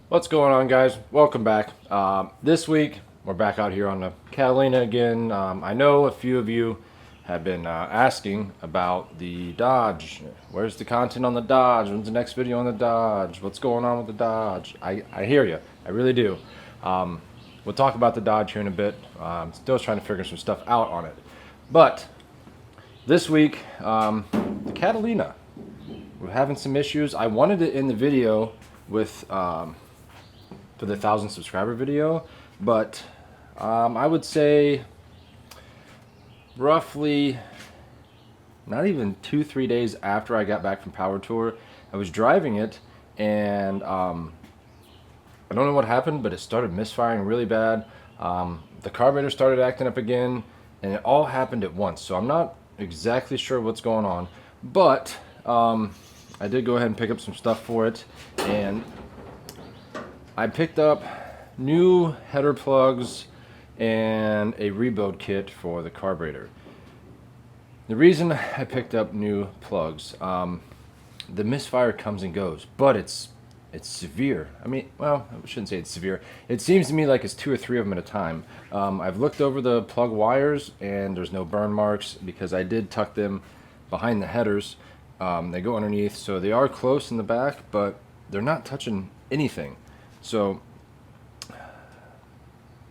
What's going on, guys? Welcome back. This week we're back out here on the Catalina again. I know a few of you have been asking about the Dodge. Where's the content on the Dodge? When's the next video on the Dodge? What's going on with the Dodge? I hear you. I really do. We'll talk about the Dodge here in a bit. Still trying to figure some stuff out on it. But this week, the Catalina. We're having some issues. I wanted to end the video with for the 1,000 subscriber video, but I would say roughly not even 2-3 days after I got back from Power Tour, I was driving it, and I don't know what happened, but it started misfiring really bad. The carburetor started acting up again, and it all happened at once. So I'm not exactly sure what's going on, but I did go ahead and pick up some stuff for it, and I picked up new header plugs and a rebuild kit for the carburetor. The reason I picked up new plugs, the misfire comes and goes, but it's severe. I mean, well, I shouldn't say it's severe. It seems to me like it's 2 or 3 of them at a time. I've looked over the plug wires and there's no burn marks because I did tuck them behind the headers. They go underneath, so they are close in the back, but they're not touching anything. So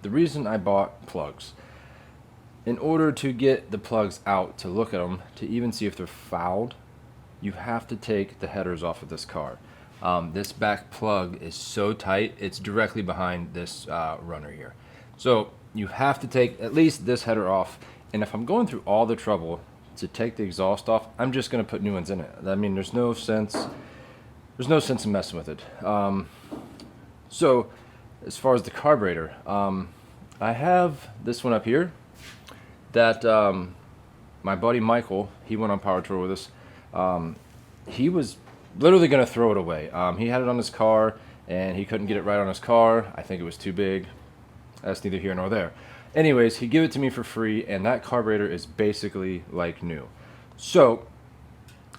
the reason I bought plugs, in order to get the plugs out, to look at them, to even see if they're fouled, you have to take the headers off of this car. This back plug is so tight, it's directly behind this runner here. So you have to take at least this header off, and if I'm going through all the trouble to take the exhaust off, I'm just going to put new ones in it. I mean, there's no sense in messing with it. So as far as the carburetor, I have this one up here that my buddy Michael, he went on Power Tour with us. He was literally going to throw it away. He had it on his car and he couldn't get it right on his car. I think it was too big. That's neither here nor there. Anyways, he gave it to me for free, and that carburetor is basically like new. So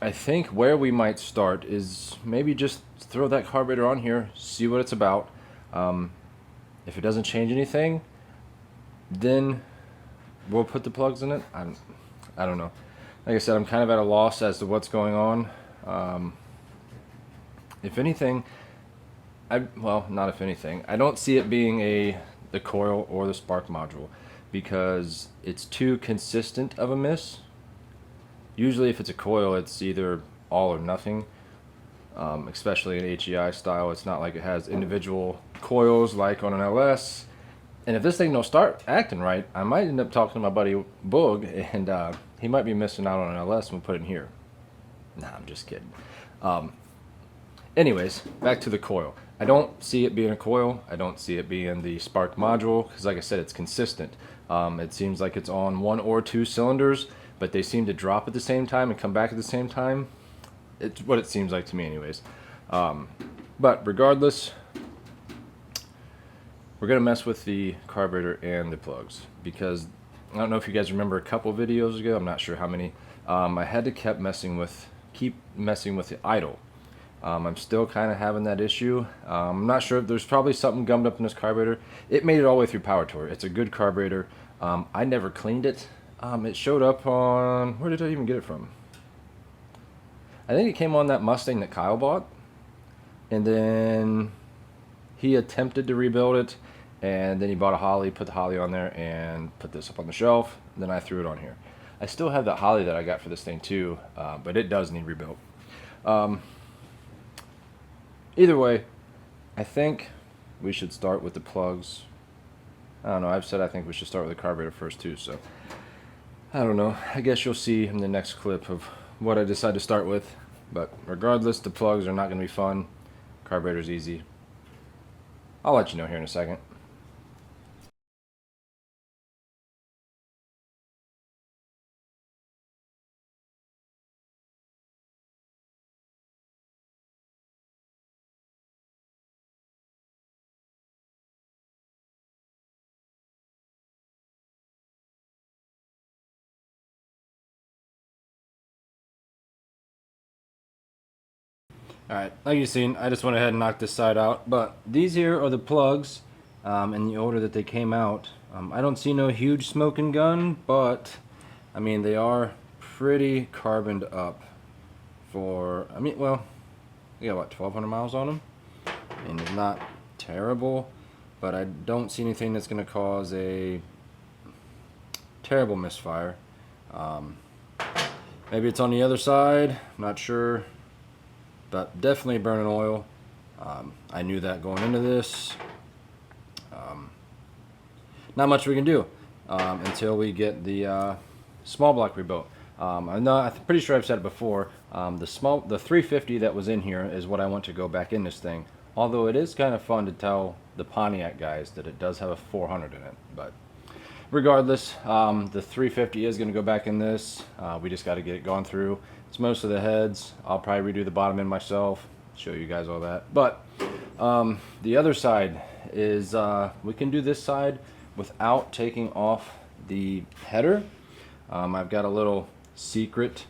I think where we might start is maybe just throw that carburetor on here, see what it's about. If it doesn't change anything, then we'll put the plugs in it. I don't know. Like I said, I'm kind of at a loss as to what's going on. If anything, not if anything, I don't see it being the coil or the spark module, because it's too consistent of a miss. Usually if it's a coil, it's either all or nothing, especially in HEI style. It's not like it has individual coils like on an LS. And if this thing don't start acting right, I might end up talking to my buddy Boog, and he might be missing out on an LS when we put it in here. Nah, I'm just kidding. Anyways, back to the coil. I don't see it being a coil. I don't see it being the spark module, because like I said, it's consistent. It seems like it's on 1 or 2 cylinders, but they seem to drop at the same time and come back at the same time. It's what it seems like to me anyways. But regardless, we're going to mess with the carburetor and the plugs, because I don't know if you guys remember a couple videos ago, I'm not sure how many, I had to keep messing with the idle. I'm still kind of having that issue. I'm not sure. There's probably something gummed up in this carburetor. It made it all the way through Power Tour. It's a good carburetor. I never cleaned it. It showed up on, where did I even get it from? I think it came on that Mustang that Kyle bought. And then he attempted to rebuild it. And then he bought a Holly, put the Holly on there, and put this up on the shelf. Then I threw it on here. I still have that Holly that I got for this thing too, but it does need rebuilt. Either way, I think we should start with the plugs. I don't know, I've said I think we should start with the carburetor first too, so I don't know. I guess you'll see in the next clip of what I decide to start with. But regardless, the plugs are not going to be fun. Carburetor's easy. I'll let you know here in a second. Alright, like you've seen, I just went ahead and knocked this side out, but these here are the plugs in the order that they came out. I don't see no huge smoking gun, but I mean, they are pretty carboned up for, I mean, well, we got what, 1,200 miles on them? And it's not terrible, but I don't see anything that's going to cause a terrible misfire. Maybe it's on the other side, I'm not sure, but definitely burning oil. I knew that going into this. Not much we can do until we get the small block rebuilt. I'm pretty sure I've said it before. The 350 that was in here is what I want to go back in this thing. Although it is kind of fun to tell the Pontiac guys that it does have a 400 in it. But regardless, the 350 is going to go back in this. We just got to get it gone through. It's most of the heads. I'll probably redo the bottom end myself. Show you guys all that. But the other side is we can do this side without taking off the header. I've got a little secret,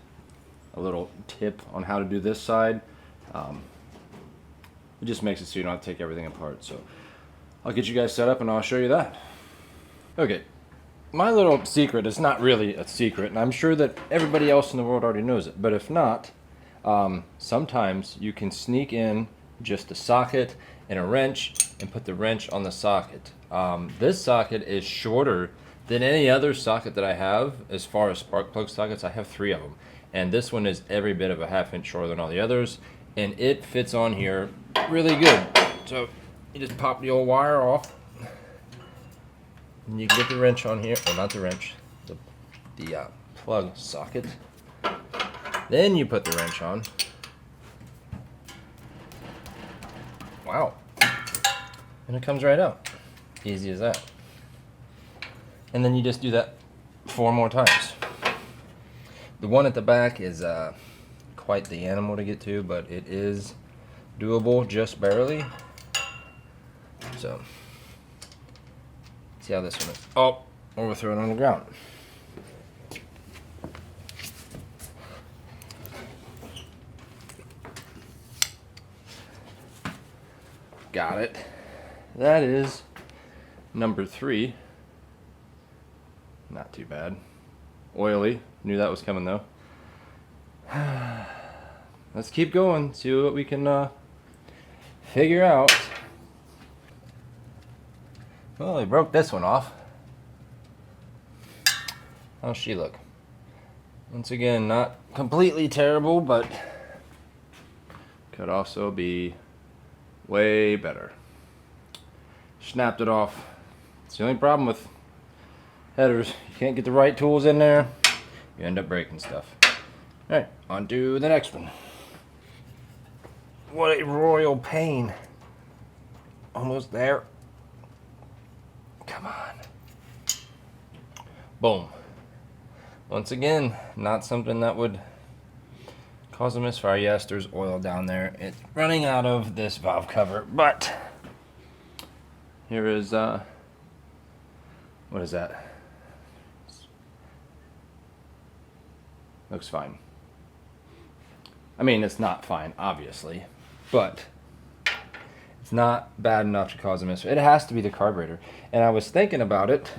a little tip on how to do this side. It just makes it so you don't have to take everything apart. So I'll get you guys set up and I'll show you that. Okay, my little secret is not really a secret, and I'm sure that everybody else in the world already knows it. But if not, sometimes you can sneak in just a socket and a wrench and put the wrench on the socket. This socket is shorter than any other socket that I have. As far as spark plug sockets, I have 3 of them, and this one is every bit of a ½ inch shorter than all the others, and it fits on here really good. So you just pop the old wire off, and you get the wrench on here, or not the wrench, the plug socket. Then you put the wrench on. Wow. And it comes right out. Easy as that. And then you just do that 4 more times. The one at the back is quite the animal to get to, but it is doable just barely. So, see how this one is. Oh, or we'll throw it on the ground. Got it. That is number 3. Not too bad. Oily. Knew that was coming though. Let's keep going. See what we can figure out. Well, we broke this one off. How's she look? Once again, not completely terrible, but could also be way better. Snapped it off. It's the only problem with headers. You can't get the right tools in there, you end up breaking stuff. Alright, on to the next one. What a royal pain. Almost there. Come on. Boom. Once again, not something that would cause a misfire. Yes, there's oil down there. It's running out of this valve cover, but here is what is that? Looks fine. I mean, it's not fine, obviously, but it's not bad enough to cause a misfire. It has to be the carburetor. And I was thinking about it.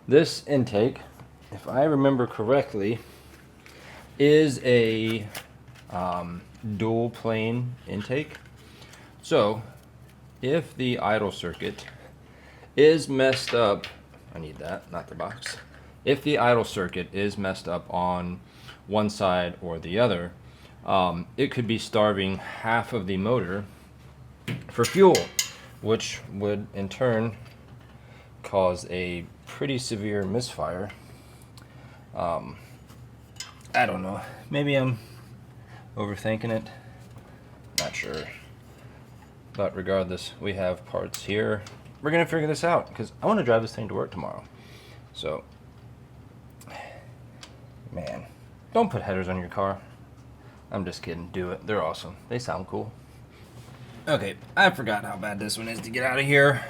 This intake, if I remember correctly, is a dual plane intake. So if the idle circuit is messed up, I need that, not the box. If the idle circuit is messed up on one side or the other, it could be starving half of the motor for fuel, which would in turn cause a pretty severe misfire. I don't know. Maybe I'm overthinking it. Not sure. But regardless, we have parts here. We're gonna figure this out because I want to drive this thing to work tomorrow. So, man, don't put headers on your car. I'm just kidding. Do it. They're awesome. They sound cool. Okay, I forgot how bad this one is to get out of here.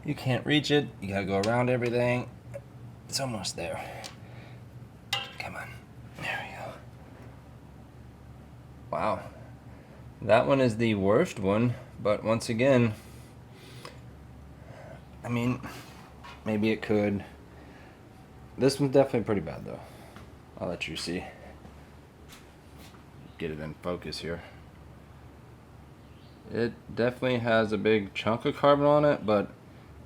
You can't reach it. You gotta go around everything. It's almost there. Come on. There we go. Wow. That one is the worst one, but once again, I mean, maybe it could. This one's definitely pretty bad though. I'll let you see. Get it in focus here. It definitely has a big chunk of carbon on it, but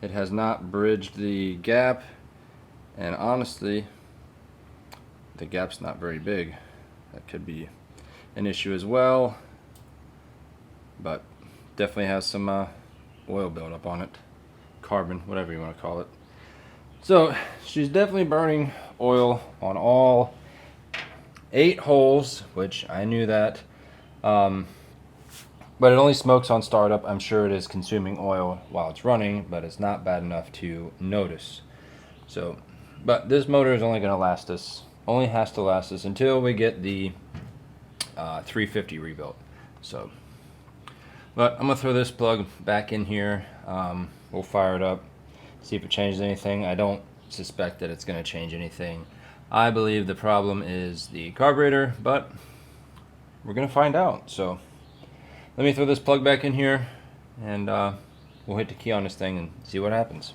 it has not bridged the gap, and honestly, the gap's not very big. That could be an issue as well, but definitely has some oil buildup on it. Carbon, whatever you want to call it. So she's definitely burning oil on all 8 holes, which I knew that. But it only smokes on startup. I'm sure it is consuming oil while it's running, but it's not bad enough to notice. So, but this motor is only going to last us, only has to last us until we get the 350 rebuilt. So, but I'm going to throw this plug back in here. We'll fire it up, see if it changes anything. I don't suspect that it's going to change anything. I believe the problem is the carburetor, but we're going to find out. So let me throw this plug back in here, and we'll hit the key on this thing and see what happens.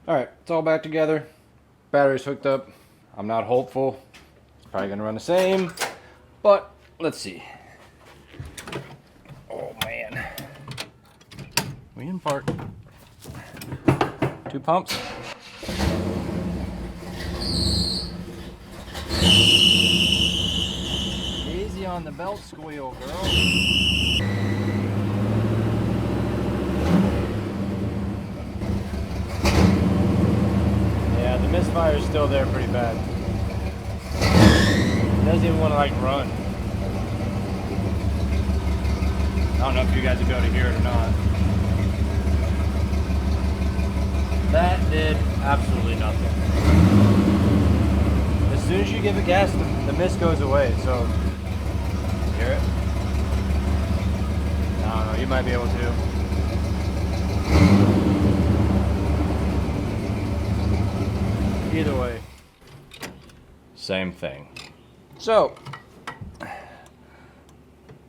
Alright, it's all back together. Battery's hooked up. I'm not hopeful. It's probably going to run the same, but let's see. Oh man. We in park. 2 pumps. Easy on the belt squeal, girl. Yeah, the misfire is still there pretty bad. It doesn't even want to like run. I don't know if you guys will be able to hear it or not. That did absolutely nothing. As soon as you give it gas, the mist goes away, so hear it? I don't know, you might be able to. Either way, same thing. So,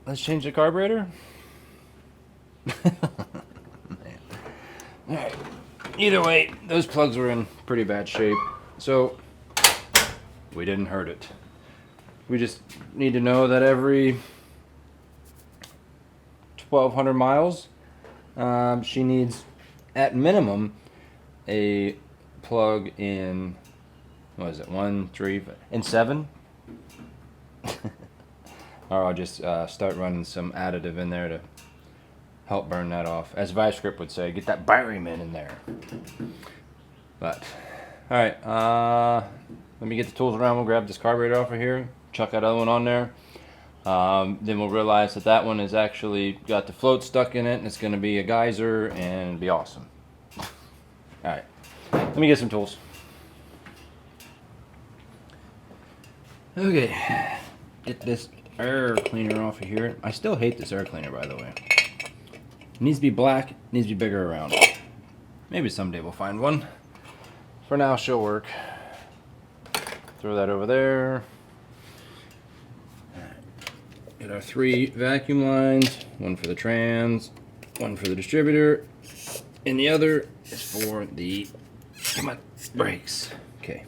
let's change the carburetor. Alright. Either way, those plugs were in pretty bad shape, so we didn't hurt it. We just need to know that every 1,200 miles, she needs, at minimum, a plug in, what is it, 1, 3, and 7? Or I'll just start running some additive in there to help burn that off. As ViceGrip would say, get that barium in there. But, alright, let me get the tools around. We'll grab this carburetor off of here, chuck that other one on there. Then we'll realize that that one has actually got the float stuck in it, and it's going to be a geyser, and it'll be awesome. Alright, let me get some tools. Okay, get this air cleaner off of here. I still hate this air cleaner, by the way. It needs to be black, it needs to be bigger around. Maybe someday we'll find one. For now, she'll work. Throw that over there. Get our 3 vacuum lines, one for the trans, one for the distributor, and the other is for the, come on, brakes. Okay.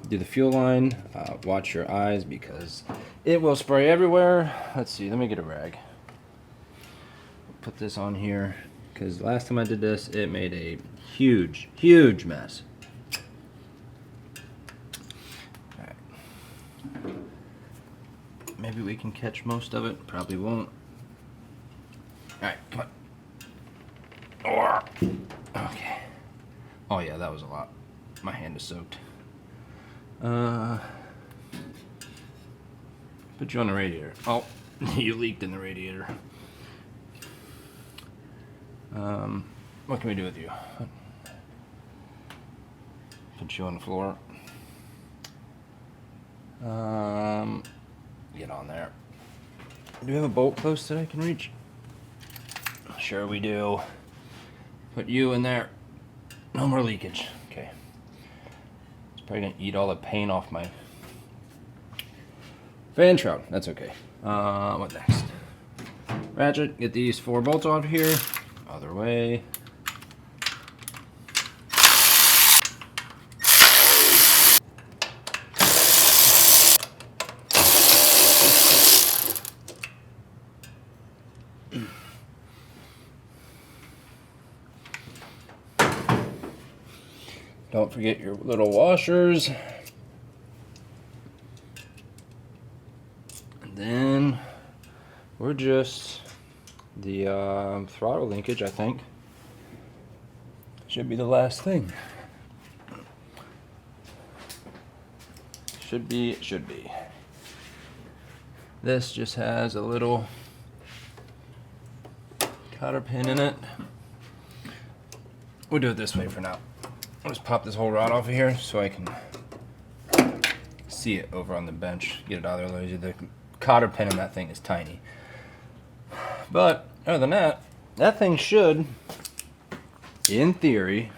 Do the fuel line. Watch your eyes because it will spray everywhere. Let's see, let me get a rag. Put this on here because last time I did this, it made a huge, huge mess. All right. Maybe we can catch most of it. Probably won't. All right, come on. Okay. Oh yeah, that was a lot. My hand is soaked. Put you on the radiator. Oh, you leaked in the radiator. What can we do with you? Put you on the floor. Get on there. Do we have a bolt post that I can reach? Sure we do. Put you in there. No more leakage. Okay. Let's Probably gonna eat all the paint off my fan shroud. That's okay. What next? Ratchet. Get these 4 bolts off here. Other way. Don't forget your little washers. And then we're just the throttle linkage, I think. Should be the last thing. Should be, it should be. This just has a little cotter pin in it. We'll do it this way for now. I'll just pop this whole rod off of here so I can see it over on the bench. Get it out of there lazy. The cotter pin in that thing is tiny. But other than that, that thing should, in theory,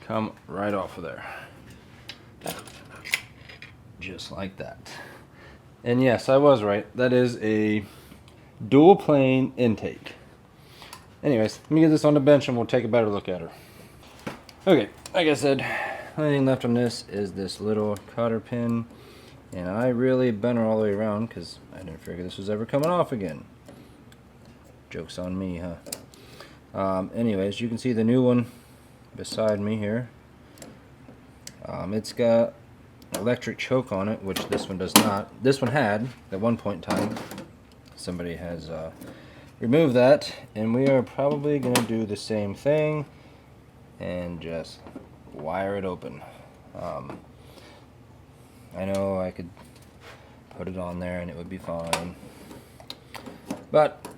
come right off of there. Just like that. And yes, I was right. That is a dual plane intake. Anyways, let me get this on the bench and we'll take a better look at her. Okay, like I said, the only thing left on this is this little cotter pin. And I really bent her all the way around because I didn't figure this was ever coming off again. Joke's on me, huh? Anyways, you can see the new one beside me here. It's got an electric choke on it, which this one does not. This one had at one point in time. Somebody has removed that, and we are probably going to do the same thing and just wire it open. I know I could put it on there and it would be fine, but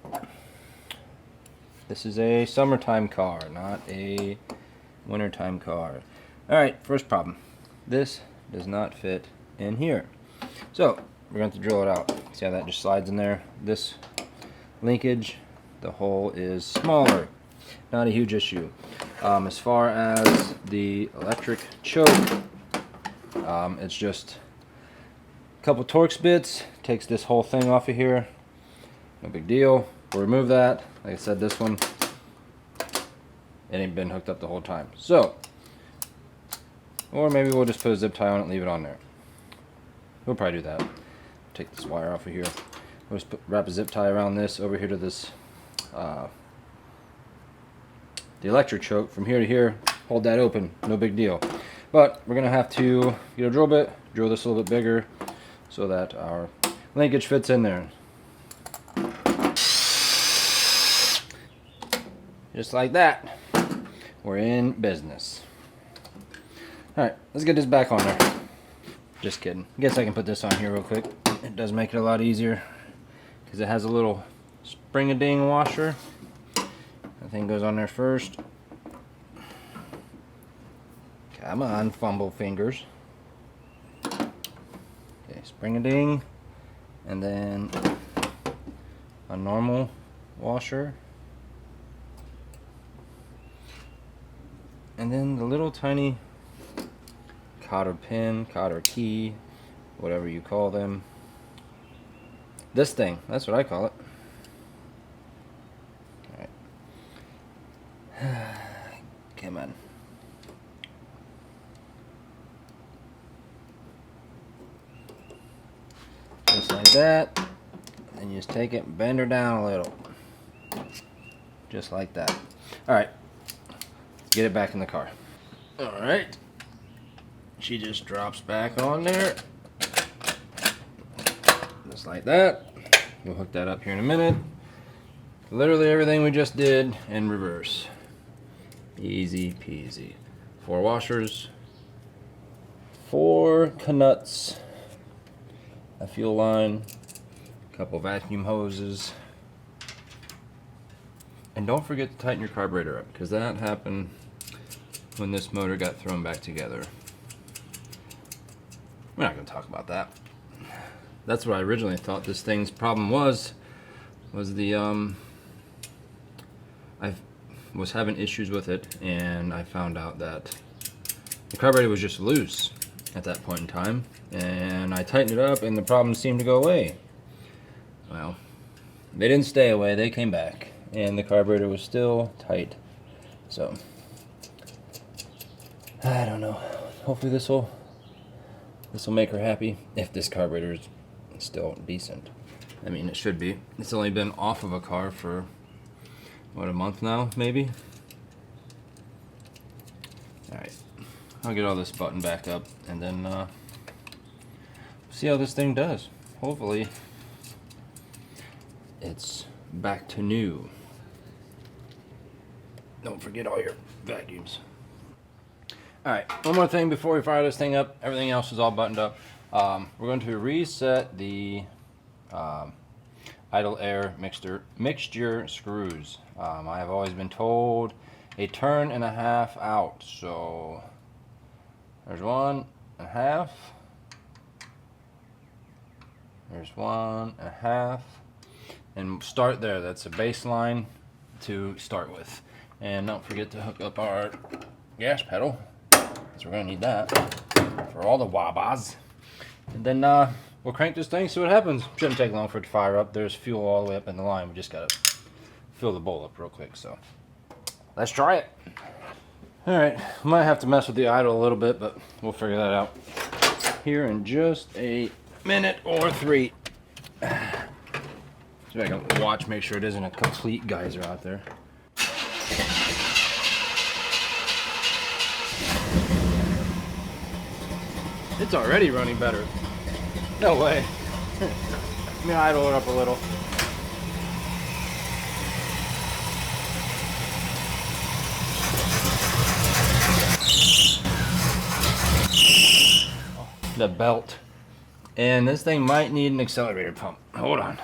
this is a summertime car, not a wintertime car. Alright, first problem. This does not fit in here. So, we're going to have to drill it out. See how that just slides in there? This linkage, the hole is smaller. Not a huge issue. As far as the electric choke, it's just a couple Torx bits. Takes this whole thing off of here. No big deal. We'll remove that. Like I said, this one, it ain't been hooked up the whole time. So, or maybe we'll just put a zip tie on it and leave it on there. We'll probably do that. Take this wire off of here. We'll just wrap a zip tie around this over here to this, the electric choke from here to here. Hold that open, no big deal. But we're gonna have to get a drill bit, drill this a little bit bigger so that our linkage fits in there. Just like that, we're in business. Alright, let's get this back on there. Just kidding. I guess I can put this on here real quick. It does make it a lot easier because it has a little spring-a-ding washer. That thing goes on there first. Come on, fumble fingers. Okay, spring-a-ding. And then a normal washer. And then the little tiny cotter pin, cotter key, whatever you call them. This thing, that's what I call it. Alright. Come on. Just like that. And you just take it and bend her down a little. Just like that. Alright. Get it back in the car. Alright. She just drops back on there. Just like that. We'll hook that up here in a minute. Literally everything we just did in reverse. Easy peasy. 4 washers. 4 canuts. A fuel line. A couple vacuum hoses. And don't forget to tighten your carburetor up, because that happened when this motor got thrown back together. We're not going to talk about that. That's what I originally thought this thing's problem was the I was having issues with it, and I found out that the carburetor was just loose at that point in time, and I tightened it up and the problem seemed to go away. Well, they didn't stay away, they came back, and the carburetor was still tight. So, I don't know. Hopefully this will make her happy, if this carburetor is still decent. I mean, it should be. It's only been off of a car for, what, a month now, maybe? Alright, I'll get all this buttoned back up, and then see how this thing does. Hopefully, it's back to new. Don't forget all your vacuums. Alright, one more thing before we fire this thing up. Everything else is all buttoned up. We're going to reset the idle air mixture screws. I have always been told a turn and a half out. So there's 1.5. There's 1.5. And start there. That's a baseline to start with. And don't forget to hook up our gas pedal, because we're going to need that for all the wabas. And then we'll crank this thing, see what happens. Shouldn't take long for it to fire up. There's fuel all the way up in the line. We just got to fill the bowl up real quick. So let's try it. Alright, might have to mess with the idle a little bit, but we'll figure that out here in just a minute or 3. So I can watch, make sure it isn't a complete geyser out there. It's already running better. No way. Let me idle it up a little. Oh, the belt. And this thing might need an accelerator pump. Hold on.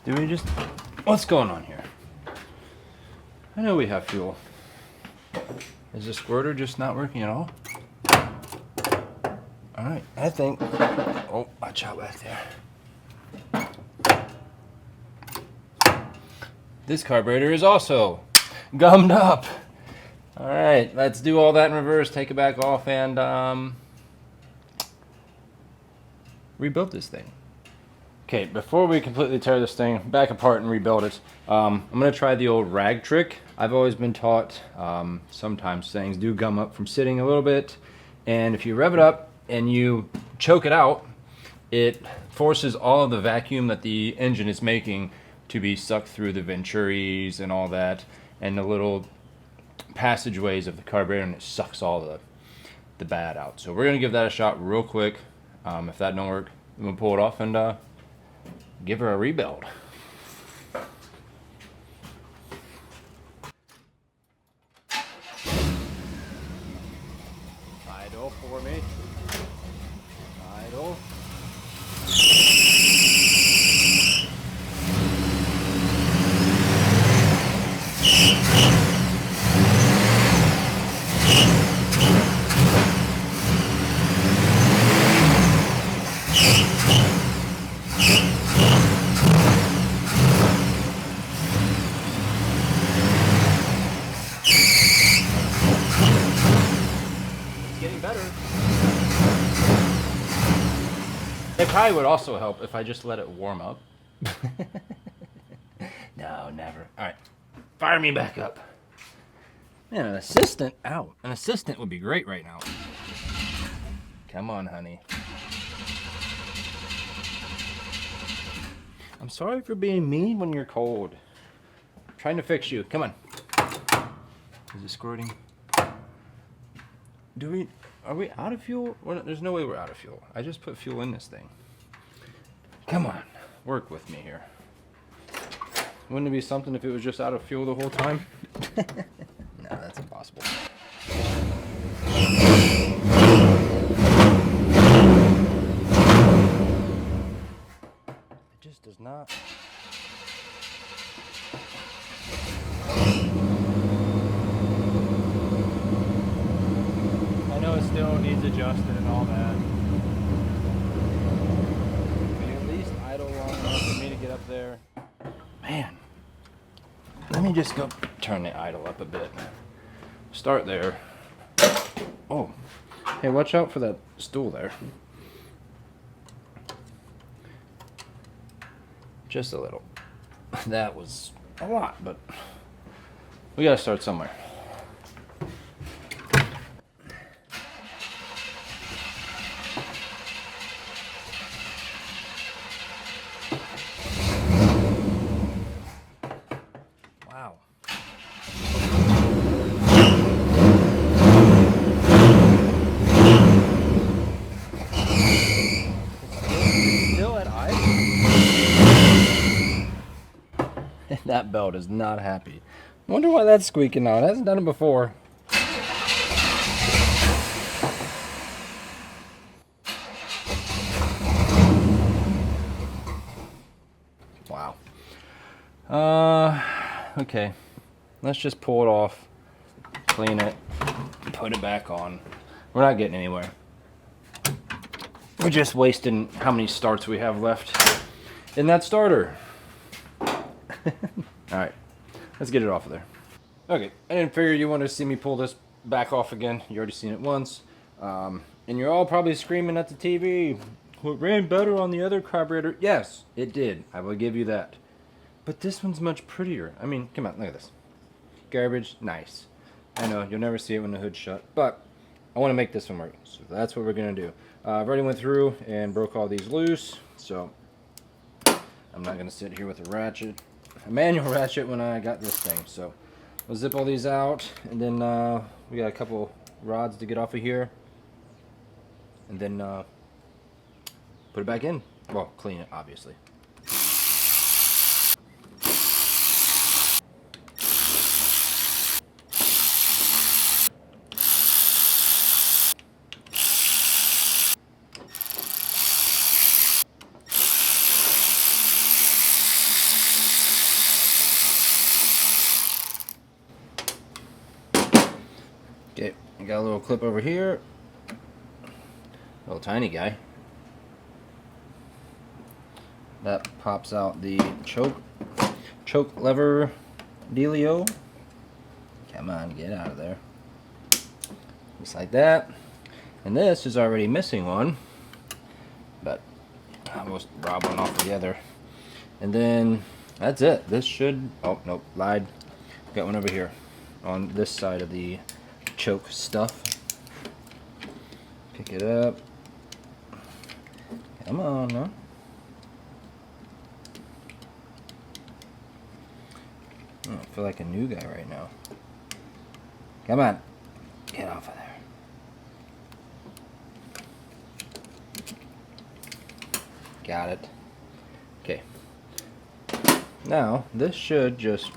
Do we just... What's going on here? I know we have fuel. Is the squirter just not working at all? Alright, I think... Oh, watch out back there. This carburetor is also gummed up. Alright, let's do all that in reverse, take it back off, and rebuild this thing. Okay, before we completely tear this thing back apart and rebuild it, I'm going to try the old rag trick. I've always been taught sometimes things do gum up from sitting a little bit, and if you rev it up and you choke it out, it forces all of the vacuum that the engine is making to be sucked through the venturis and all that, and the little passageways of the carburetor, and it sucks all the bad out. So we're going to give that a shot real quick. If that don't work, I'm going to pull it off and give her a rebuild. Idle for me. Idle. It probably would also help if I just let it warm up. No, never. Alright, fire me back up. Man, an assistant, ow. An assistant would be great right now. Come on, honey. I'm sorry for being mean when you're cold. I'm trying to fix you. Come on. Is it squirting? Are we out of fuel? There's no way we're out of fuel. I just put fuel in this thing. Come on, work with me here. Wouldn't it be something if it was just out of fuel the whole time? No, that's impossible. It just does not. I know it still needs adjusted and all that. At least idle long enough for me to get up there. Man, let me just go turn the idle up a bit. Start there. Oh, hey, watch out for that stool there. Just a little. That was a lot, but we gotta start somewhere. Wow. It's still at idle. That belt is not happy. Wonder why that's squeaking now. It hasn't done it before. Wow. Okay. Let's just pull it off, clean it, put it back on. We're not getting anywhere. We're just wasting how many starts we have left in that starter. Alright, let's get it off of there. Okay, I didn't figure you wanted to see me pull this back off again. You already seen it once. And you're all probably screaming at the TV, well, it ran better on the other carburetor. Yes, it did. I will give you that. But this one's much prettier. I mean, come on, look at this. Garbage, nice. I know, you'll never see it when the hood's shut, but I want to make this one work. So that's what we're going to do. I've already went through and broke all these loose, so I'm not going to sit here with a ratchet, a manual ratchet when I got this thing. So we'll zip all these out, and then we got a couple rods to get off of here, and then put it back in. Well, clean it, obviously. Okay, I got a little clip over here. Little tiny guy. That pops out the choke lever dealio. Come on, get out of there. Just like that. And this is already missing one, but I almost robbed one off the other. And then that's it. This should, oh nope, lied. Got one over here on this side of the choke stuff. Pick it up. Come on now. Oh, I feel like a new guy right now. Come on. Get off of there. Got it. Okay. Now, this should just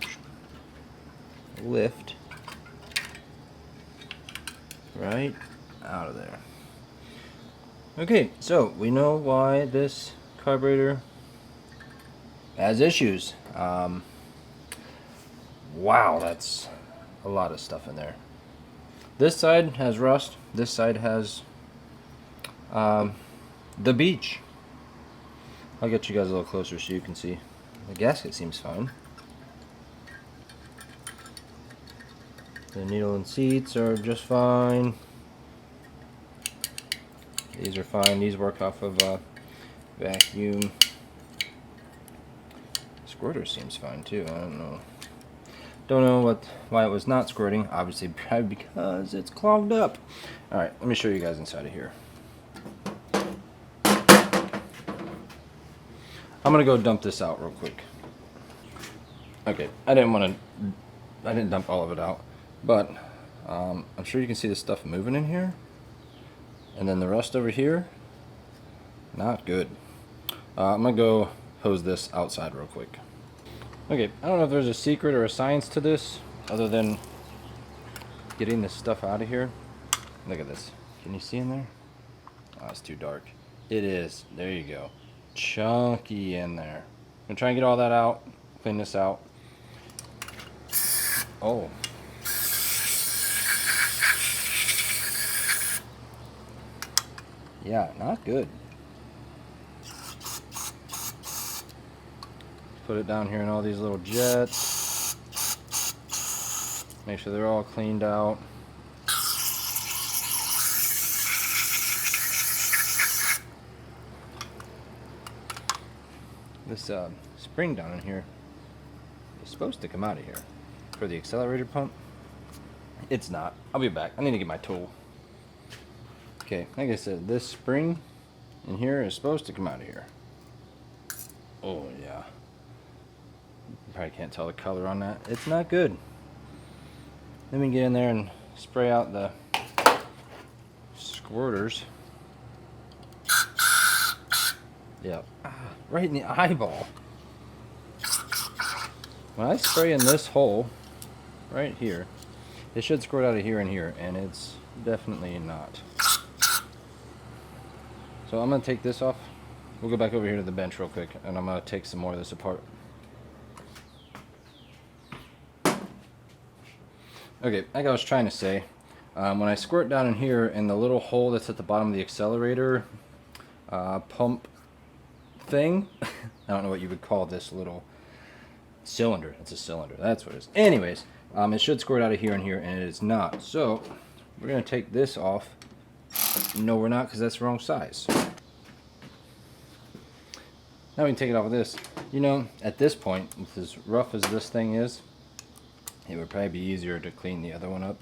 lift right out of there. Okay, so we know why this carburetor has issues. Wow, that's a lot of stuff in there. This side has rust. This side has the beach. I'll get you guys a little closer so you can see. The gasket seems fine. The needle and seats are just fine. These are fine. These work off of vacuum. Squirter seems fine too. I don't know. Don't know why it was not squirting. Obviously, probably because it's clogged up. All right, let me show you guys inside of here. I'm gonna go dump this out real quick. Okay, I didn't dump all of it out, but I'm sure you can see the stuff moving in here, and then the rest over here, not good. I'm gonna go hose this outside real quick. Okay, I don't know if there's a secret or a science to this, other than getting this stuff out of here. Look at this. Can you see in there? Oh, it's too dark. It is. There you go. Chunky in there. I'm gonna try and get all that out. Clean this out. Oh. Yeah, not good. Put it down here in all these little jets. Make sure they're all cleaned out. This spring down in here is supposed to come out of here for the accelerator pump. It's not. I'll be back. I need to get my tool. Okay, like I said, this spring in here is supposed to come out of here. Oh yeah. You probably can't tell the color on that. It's not good. Let me get in there and spray out the squirters. Yep. Right in the eyeball. When I spray in this hole, right here, it should squirt out of here and here, and it's definitely not. So I'm going to take this off. We'll go back over here to the bench real quick, and I'm going to take some more of this apart. Okay, like I was trying to say, when I squirt down in here in the little hole that's at the bottom of the accelerator pump thing, I don't know what you would call this little cylinder. It's a cylinder. That's what it is. Anyways, it should squirt out of here and here, and it is not. So we're going to take this off. No, we're not, because that's the wrong size. Now we can take it off of this. You know, at this point, with as rough as this thing is, it would probably be easier to clean the other one up.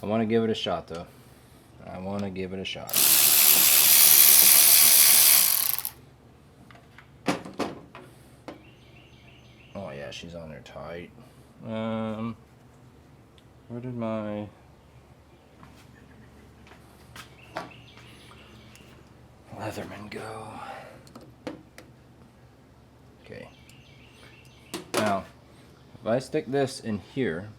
I want to give it a shot, though. I want to give it a shot. Oh yeah, she's on there tight. Where did my Leatherman go? Okay. Now, if I stick this in here,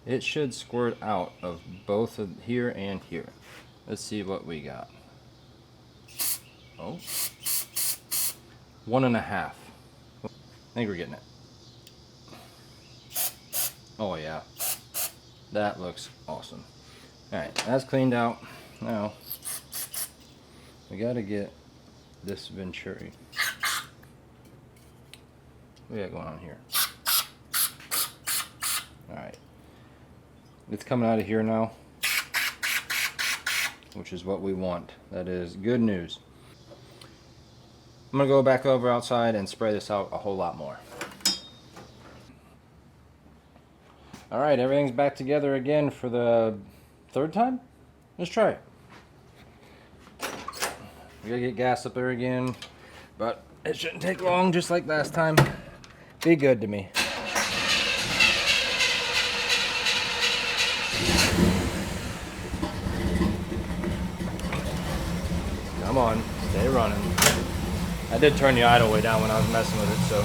it should squirt out of both of here and here. Let's see what we got. Oh, 1.5. I think we're getting it. Oh yeah, that looks awesome. Alright, that's cleaned out. Now, we gotta get this Venturi. What we got going on here? Alright. It's coming out of here now, which is what we want. That is good news. I'm gonna go back over outside and spray this out a whole lot more. Alright, everything's back together again for the third time? Let's try it. We gotta get gas up there again, but it shouldn't take long, just like last time. Be good to me. Come on, stay running. I did turn the idle way down when I was messing with it, so.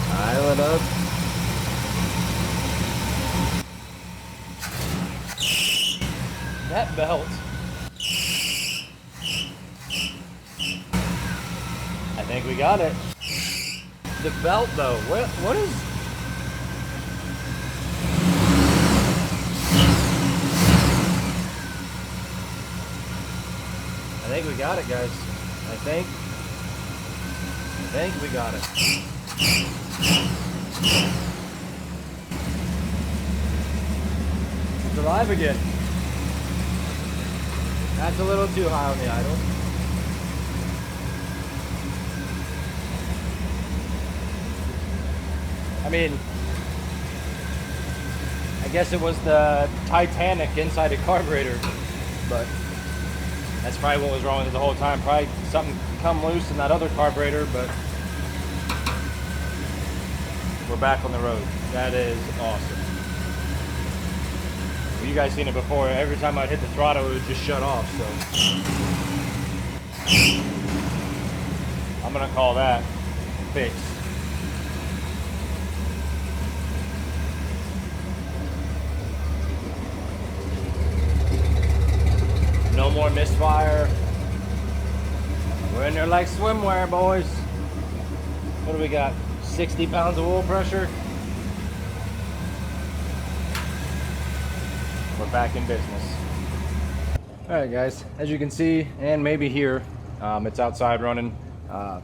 Dial it up. That belt. I think we got it. The belt though, what is? I think we got it, guys. I think we got it. It's alive again. That's a little too high on the idle. I mean, I guess it was the Titanic inside the carburetor, but that's probably what was wrong with it the whole time. Probably something come loose in that other carburetor, but we're back on the road. That is awesome. Well, you guys seen it before. Every time I'd hit the throttle, it would just shut off, so I'm gonna call that. fix. No more misfire. We're in there like swimwear, boys. What do we got? 60 pounds of oil pressure. We're back in business. All right, guys, as you can see, and maybe hear, it's outside running. I'm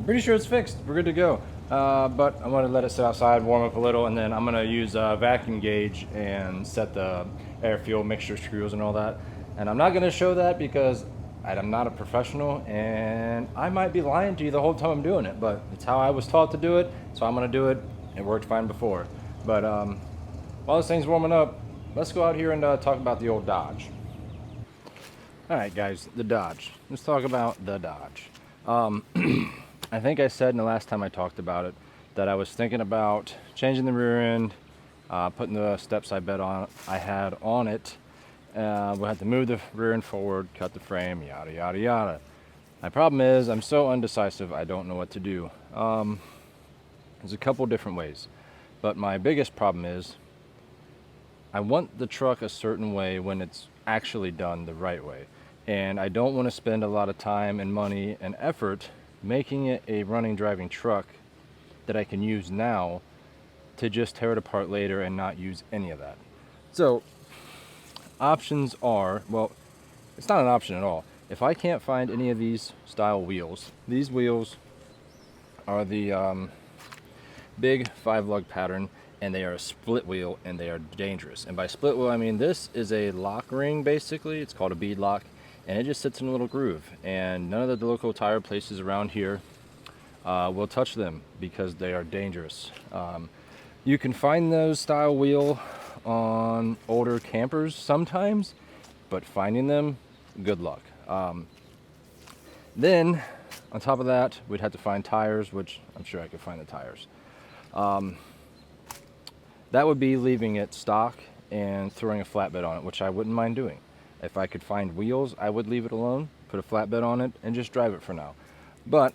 pretty sure it's fixed. We're good to go. But I'm gonna let it sit outside, warm up a little, and then I'm gonna use a vacuum gauge and set the air fuel mixture screws and all that. And I'm not gonna show that because I'm not a professional, and I might be lying to you the whole time I'm doing it, but it's how I was taught to do it, so I'm gonna do it. It worked fine before. But while this thing's warming up, let's go out here and talk about the old Dodge. All right, guys, the Dodge. Let's talk about the Dodge. I think I said in the last time I talked about it that I was thinking about changing the rear end, putting the steps I had on it. We'll have to move the rear end forward, cut the frame, yada, yada, yada. My problem is I'm so undecisive, I don't know what to do. There's a couple different ways, but my biggest problem is I want the truck a certain way when it's actually done the right way. And I don't want to spend a lot of time and money and effort making it a running, driving truck that I can use now to just tear it apart later and not use any of that. So options are, well, it's not an option at all. If I can't find any of these style wheels, these wheels are the big 5-lug pattern, and they are a split wheel, and they are dangerous. And by split wheel, I mean this is a lock ring, basically. It's called a bead lock, and it just sits in a little groove. And none of the local tire places around here will touch them because they are dangerous. You can find those style wheel on older campers sometimes, but finding them, good luck. Then, on top of that, we'd have to find tires, which I'm sure I could find the tires. That would be leaving it stock and throwing a flatbed on it, which I wouldn't mind doing. If I could find wheels, I would leave it alone, put a flatbed on it, and just drive it for now. But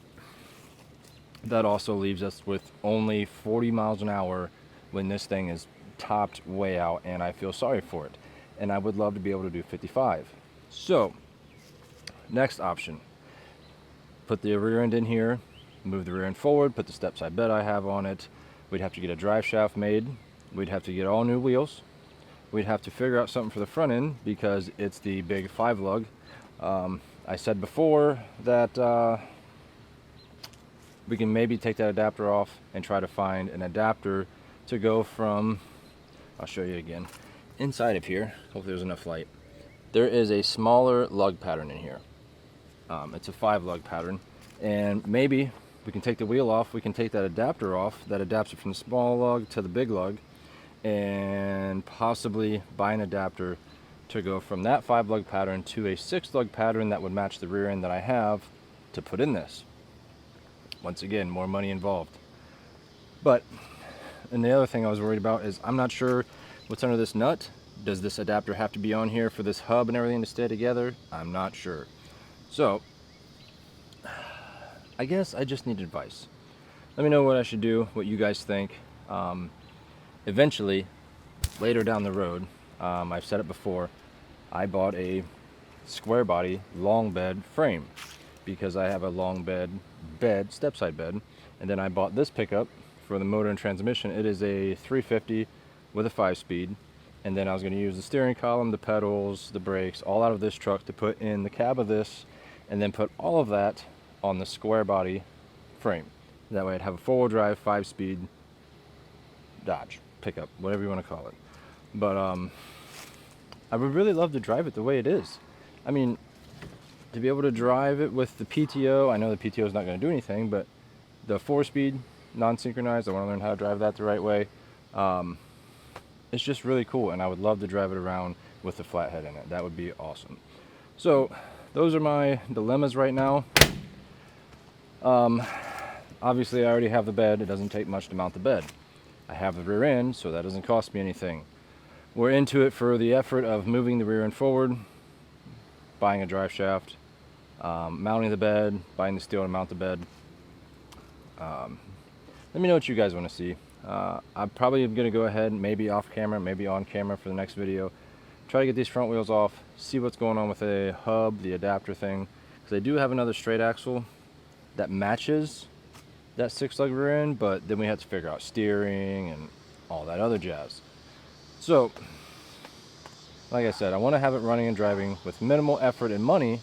that also leaves us with only 40 miles an hour when this thing is topped way out, and I feel sorry for it. And I would love to be able to do 55. So, next option. Put the rear end in here, move the rear end forward, put the steps I bet I have on it. We'd have to get a drive shaft made. We'd have to get all new wheels. We'd have to figure out something for the front end because it's the big 5-lug. I said before that we can maybe take that adapter off and try to find an adapter to go from, I'll show you again, inside of here. Hopefully there's enough light. There is a smaller lug pattern in here. It's a 5-lug pattern, and maybe we can take the wheel off, we can take that adapter off, that adapts it from the small lug to the big lug, and possibly buy an adapter to go from that 5-lug pattern to a 6-lug pattern that would match the rear end that I have to put in this. Once again, more money involved. But, and the other thing I was worried about is I'm not sure what's under this nut. Does this adapter have to be on here for this hub and everything to stay together? I'm not sure. So, I guess I just need advice. Let me know what I should do, what you guys think. Eventually, later down the road, I've said it before, I bought a square body long bed frame because I have a long bed, step side bed, and then I bought this pickup for the motor and transmission. It is a 350 with a 5-speed, and then I was going to use the steering column, the pedals, the brakes, all out of this truck to put in the cab of this, and then put all of that on the square body frame. That way I'd have a 4-wheel drive, 5-speed Dodge pickup, whatever you want to call it. But I would really love to drive it the way it is. I mean, to be able to drive it with the PTO, I know the PTO is not going to do anything, but the 4-speed non-synchronized, I want to learn how to drive that the right way. It's just really cool, and I would love to drive it around with the flathead in it. That would be awesome. So those are my dilemmas right now. Obviously I already have the bed. It doesn't take much to mount the bed. I have the rear end, so that doesn't cost me anything. We're into it for the effort of moving the rear end forward, buying a drive shaft, mounting the bed, buying the steel to mount the bed. Let me know what you guys want to see. I'm probably going to go ahead, maybe off camera, maybe on camera for the next video. Try to get these front wheels off, see what's going on with the hub, the adapter thing. Because I do have another straight axle that matches that 6-lug rear end, but then we have to figure out steering and all that other jazz. So, like I said, I want to have it running and driving with minimal effort and money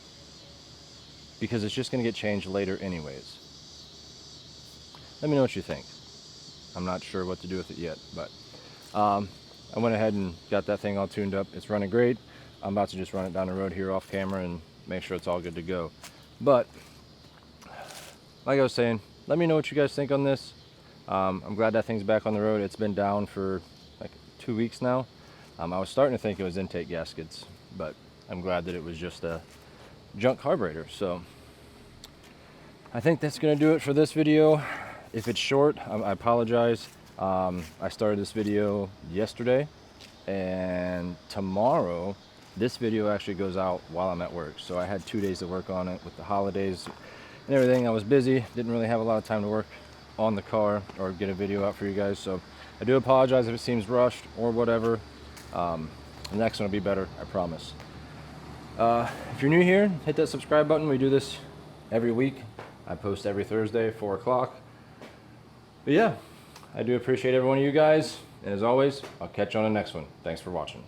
because it's just going to get changed later anyways. Let me know what you think. I'm not sure what to do with it yet, but I went ahead and got that thing all tuned up. It's running great. I'm about to just run it down the road here off camera and make sure it's all good to go. But like I was saying, let me know what you guys think on this. I'm glad that thing's back on the road. It's been down for like 2 weeks now. I was starting to think it was intake gaskets, but I'm glad that it was just a junk carburetor. So I think that's going to do it for this video. If it's short, I apologize. I started this video yesterday, and tomorrow this video actually goes out while I'm at work. So I had 2 days to work on it with the holidays and everything. I was busy, didn't really have a lot of time to work on the car or get a video out for you guys. So I do apologize if it seems rushed or whatever. The next one will be better, I promise. If you're new here, hit that subscribe button. We do this every week. I post every Thursday, 4 o'clock. But yeah, I do appreciate every one of you guys. And as always, I'll catch you on the next one. Thanks for watching.